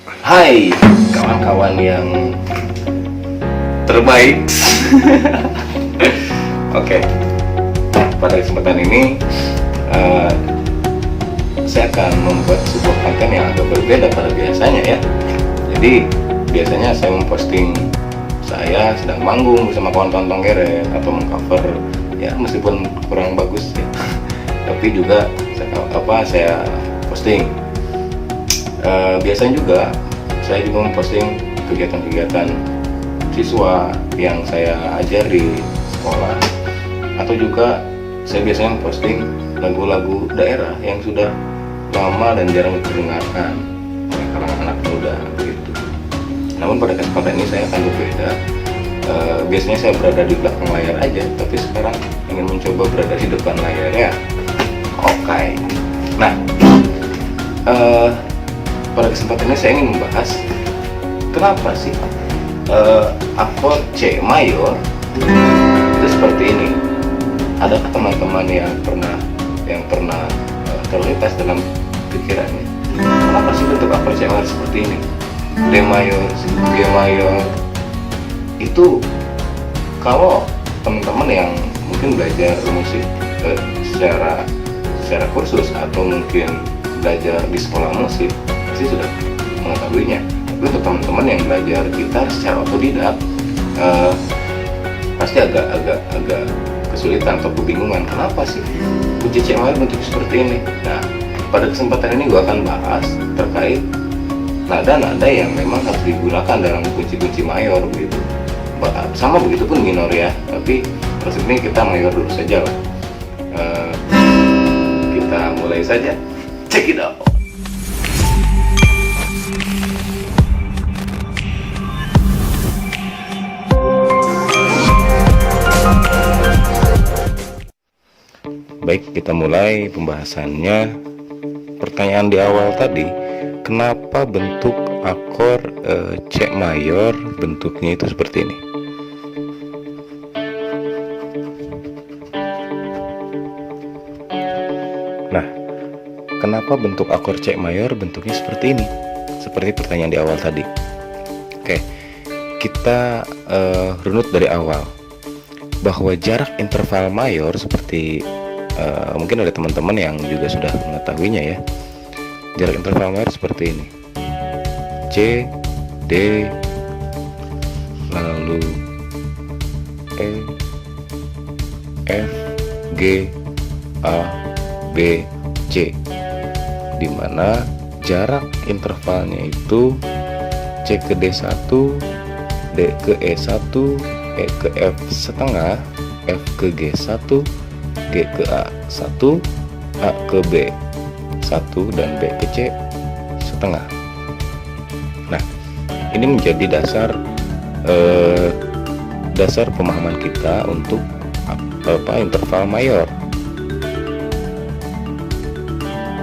Hai kawan-kawan yang terbaik. Oke, pada kesempatan ini saya akan membuat sebuah konten yang agak berbeda pada biasanya ya. Jadi biasanya saya memposting saya sedang manggung bersama kawan-kawan Panggeret atau mengcover ya, meskipun kurang bagus ya, tapi juga saya posting. Biasanya juga saya juga memposting kegiatan-kegiatan siswa yang saya ajar di sekolah, atau juga saya biasanya memposting lagu-lagu daerah yang sudah lama dan jarang didengarkan oleh kalangan anak muda gitu. Namun pada kesempatan ini saya akan berbeda. Biasanya saya berada di belakang layar aja, tapi sekarang ingin mencoba berada di depan layar ya. Oke. Nah, pada kesempatan ini saya ingin membahas kenapa sih akord C mayor itu seperti ini. Adakah teman-teman yang pernah terlintas dalam pikirannya, kenapa sih bentuk akord C mayor seperti ini? D mayor, G mayor. Itu kalau teman-teman yang mungkin belajar musik secara kursus atau mungkin belajar di sekolah musik pasti sudah mengetahuinya. Tapi untuk teman-teman yang belajar gitar secara otodidak pasti agak kesulitan atau kebingungan, kenapa sih kunci C mayor bentuk seperti ini. Nah, pada kesempatan ini gue akan bahas terkait nada-nada yang memang harus digunakan dalam kunci-kunci mayor begitu. Sama begitu pun minor ya, tapi proses ini kita mayor dulu saja lah. Kita mulai saja. Check it out. Baik, kita mulai pembahasannya. Pertanyaan di awal tadi, kenapa bentuk akor C mayor bentuknya itu seperti ini? Nah, kenapa bentuk akor C mayor bentuknya seperti ini? Seperti pertanyaan di awal tadi. Oke, kita runut dari awal bahwa jarak interval mayor seperti mungkin ada teman-teman yang juga sudah mengetahuinya ya. Jarak interval mayor seperti ini: C, D, lalu E, F, G, A, B, C, dimana jarak intervalnya itu C ke D1, D ke E1, E ke F setengah, F ke G1, G ke A1, A ke B1, dan B ke C setengah. Nah, ini menjadi dasar pemahaman kita untuk interval mayor.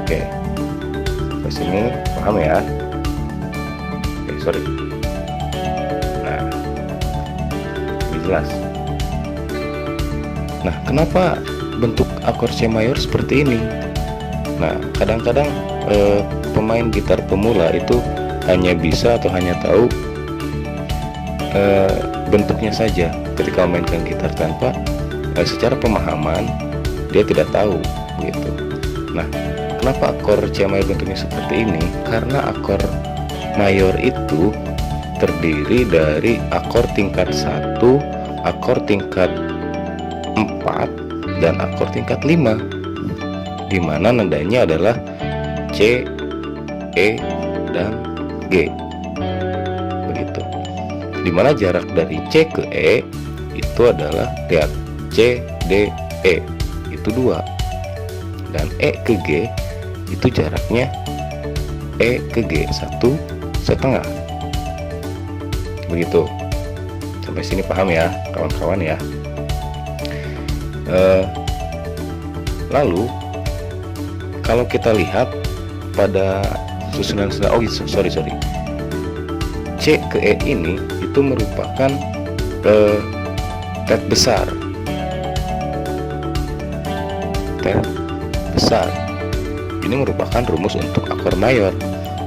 Oke, sampai sini paham ya? Oke, sorry. Nah, lebih jelas. Nah, kenapa bentuk akor C mayor seperti ini? Nah, kadang-kadang pemain gitar pemula itu hanya bisa atau hanya tahu bentuknya saja ketika memainkan gitar, tanpa secara pemahaman dia tidak tahu gitu. Nah, kenapa akor C mayor bentuknya seperti ini? Karena akor mayor itu terdiri dari akor tingkat 1, akor tingkat 4, dan akor tingkat 5, di mana nadanya adalah C, E, dan G. Begitu. Di mana jarak dari C ke E itu adalah, lihat, C, D, E itu 2, dan E ke G itu jaraknya E ke G1 setengah. Begitu. Sampai sini paham ya kawan-kawan ya? Lalu kalau kita lihat pada susunan sorry C ke E ini itu merupakan tet besar. Ini merupakan rumus untuk akor mayor.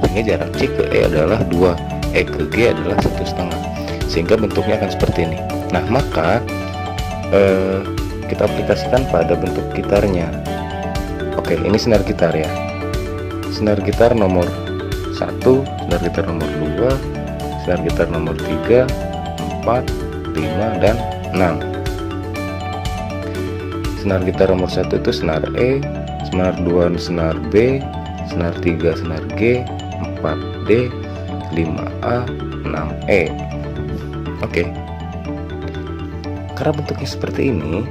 sehingga jarak C ke E adalah 2, E ke G adalah 1,5, sehingga bentuknya akan seperti ini. Nah, maka kita aplikasikan pada bentuk gitarnya. Oke, ini senar gitar ya. Senar gitar nomor 1, senar gitar nomor 2, senar gitar nomor 3, 4, 5, dan 6. Senar gitar nomor 1 itu senar E, senar 2 senar B, senar 3 senar G, 4 D, 5 A, 6 E. Oke. Karena bentuknya seperti ini,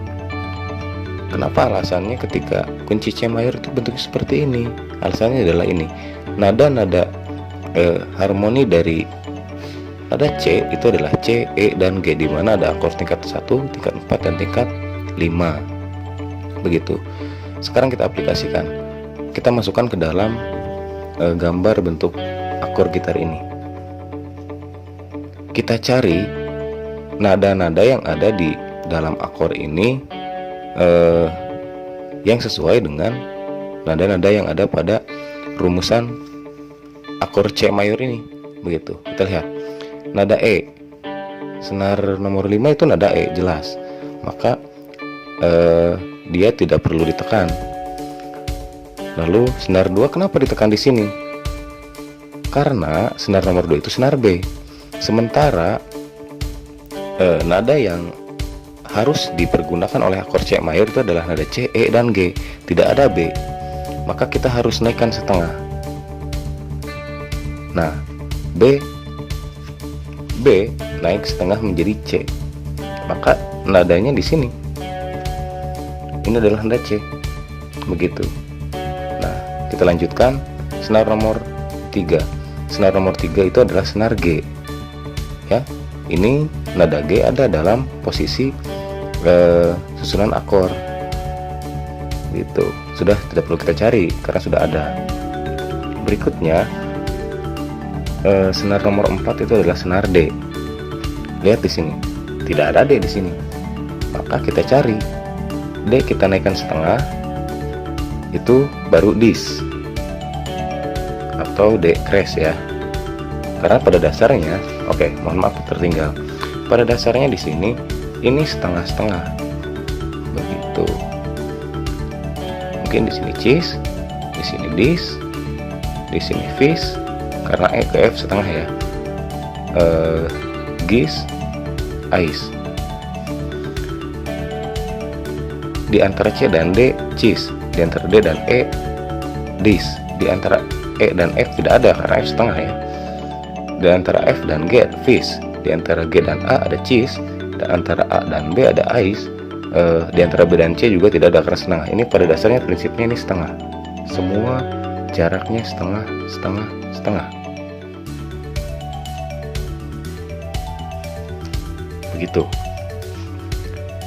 kenapa alasannya ketika kunci C mayor itu bentuknya seperti ini? Alasannya adalah ini. Nada-nada harmoni dari nada C itu adalah C, E, dan G, di mana ada akord tingkat 1, tingkat 4, dan tingkat 5. Begitu. Sekarang kita aplikasikan. Kita masukkan ke dalam gambar bentuk akor gitar ini. Kita cari nada-nada yang ada di dalam akor ini yang sesuai dengan nada-nada yang ada pada rumusan akor C mayor ini. Begitu. Kita lihat. Nada E. Senar nomor 5 itu nada E, jelas. Maka dia tidak perlu ditekan. Lalu senar 2 kenapa ditekan di sini? Karena senar nomor 2 itu senar B. Sementara nada yang harus dipergunakan oleh akor C mayor itu adalah nada C, E, dan G. Tidak ada B. Maka kita harus naikkan setengah. Nah, B naik setengah menjadi C. Maka nadanya di sini. Ini adalah nada C. Begitu. Nah, kita lanjutkan senar nomor 3. Senar nomor 3 itu adalah senar G. Ya. Ini nada G ada dalam posisi susunan akor. Gitu. Sudah tidak perlu kita cari karena sudah ada. Berikutnya senar nomor 4 itu adalah senar D. Lihat di sini. Tidak ada D di sini. Maka kita cari D, kita naikkan setengah, itu baru dis atau D crash ya. Karena pada dasarnya, oke, mohon maaf tertinggal. Pada dasarnya di sini ini setengah-setengah. Begitu. Mungkin di sini cis, di sini dis, di sini fis, karena E ke F setengah ya. Gis, ais. Di antara C dan D cis, di antara D dan E dis, di antara E dan F tidak ada karena F setengah ya. Di antara F dan G fis, di antara G dan A ada cis, di antara A dan B ada ais, di antara B dan C juga tidak ada karena setengah. Ini pada dasarnya prinsipnya ini setengah. Semua jaraknya setengah, setengah, setengah. Begitu.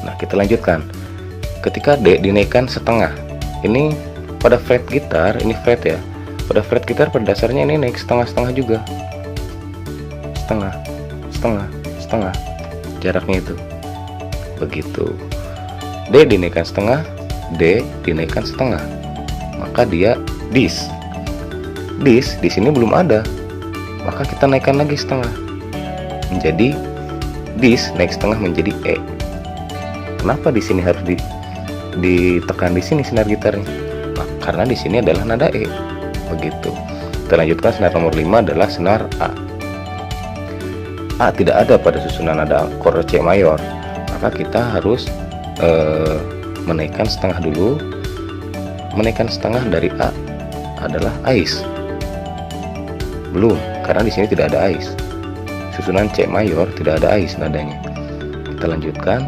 Nah, kita lanjutkan. Ketika D dinaikkan setengah, ini pada fret gitar, ini fret ya. Pada fret gitar pada dasarnya ini naik setengah-setengah juga. Setengah, setengah, setengah. Jaraknya itu. Begitu. D dinaikkan setengah, D dinaikkan setengah. Maka dia dis. Dis di sini belum ada. Maka kita naikkan lagi setengah. Menjadi dis naik setengah menjadi E. Kenapa di sini harus ditekan di sini senar gitarnya? Nah, karena di sini adalah nada E. Begitu. Kita lanjutkan senar nomor 5 adalah senar A. A tidak ada pada susunan nada akor C mayor. Maka kita harus menaikkan setengah dulu. Menaikkan setengah dari A adalah ais. Belum, karena di sini tidak ada ais. Susunan C mayor tidak ada ais nadanya. Kita lanjutkan.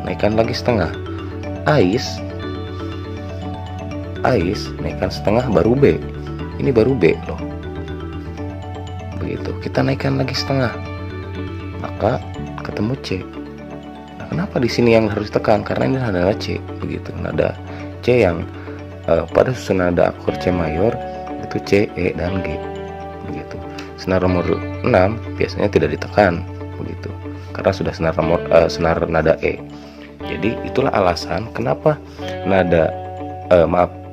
Naikkan lagi setengah. Ais naikkan setengah baru B. Ini baru B loh. Begitu. Kita naikkan lagi setengah. Maka ketemu C. Nah, kenapa di sini yang harus tekan? Karena ini nada C. Begitu. Nada C yang pada susunan nada akor C mayor itu C, E, dan G. Begitu. Senar nomor 6 biasanya tidak ditekan. Begitu. Karena sudah senar nada E. Jadi itulah alasan kenapa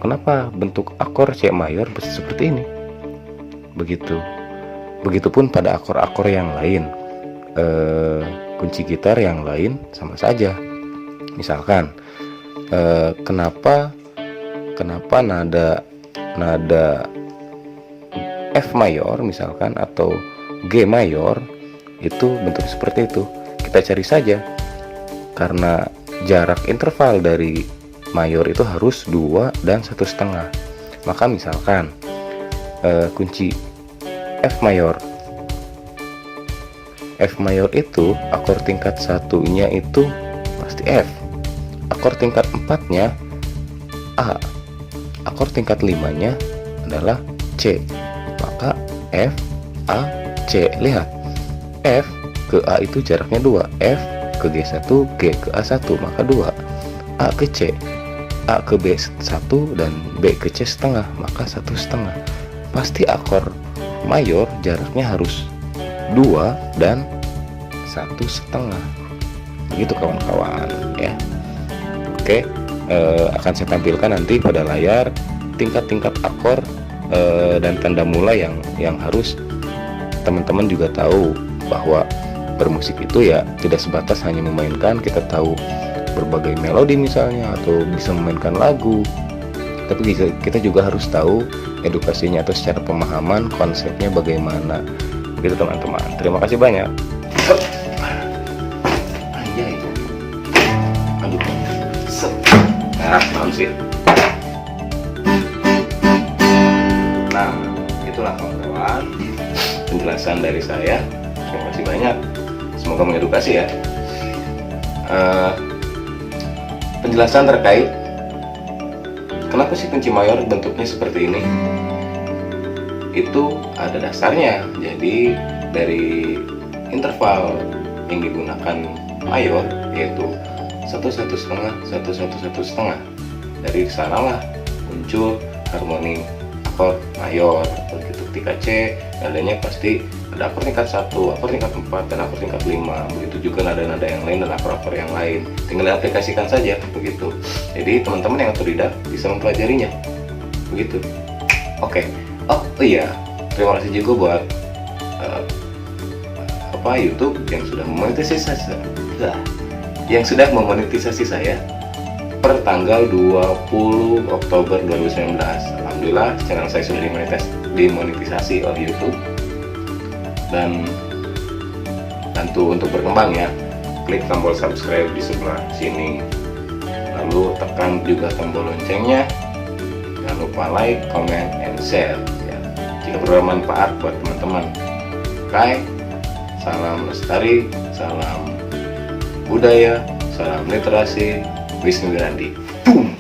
kenapa bentuk akor C mayor seperti ini. begitu. Begitupun pada akor-akor yang lain, kunci gitar yang lain sama saja. Misalkan kenapa nada F mayor misalkan atau G mayor itu bentuk seperti itu, kita cari saja. Karena jarak interval dari mayor itu harus 2 dan 1,5. Maka misalkan kunci F mayor itu akor tingkat satunya itu pasti F, akor tingkat 4-nya A, akor tingkat 5-nya adalah C. Maka F, A, C. Lihat, F ke A itu jaraknya 2, F ke G1, G ke A1, maka 2. A ke C, A ke B1 dan B ke C setengah, maka 1,5. Pasti akor mayor jaraknya harus 2 dan 1,5. Begitu kawan-kawan ya. Oke, akan saya tampilkan nanti pada layar tingkat-tingkat akor dan tanda mulai yang harus teman-teman juga tahu, bahwa bermusik itu ya tidak sebatas hanya memainkan, kita tahu berbagai melodi misalnya atau bisa memainkan lagu, tapi kita juga harus tahu edukasinya atau secara pemahaman konsepnya bagaimana. Begitu teman-teman. Terima kasih banyak. Aduh. Nah, sih. Nah, itulah kawan-kawan penjelasan dari saya. Terima kasih banyak. Semoga mengedukasi ya. Penjelasan terkait kenapa sih kunci mayor bentuknya seperti ini, itu ada dasarnya. Jadi dari interval yang digunakan mayor yaitu 1,1,5, 1,1,1,5, dari sanalah muncul harmoni akor mayor. Begitu ketika C, nadanya pasti ada akor tingkat 1, akor tingkat 4, dan akor tingkat 5. Begitu juga nada-nada yang lain dan akor-akor yang lain. Tinggal diaplikasikan saja begitu. Jadi teman-teman yang otodidak bisa mempelajarinya. Begitu. Oke. Oh iya, terima kasih juga buat YouTube yang sudah memonetisasi saya per tanggal 20 Oktober 2019. Alhamdulillah channel saya sudah dimonetisasi oleh YouTube. Dan bantu untuk berkembang ya, klik tombol subscribe di sebelah sini, lalu tekan juga tombol loncengnya. Jangan lupa like, comment, and share ya, jika bermanfaat buat teman-teman. Oke, salam lestari, salam budaya, salam literasi, Wisnu Wirandi. Boom.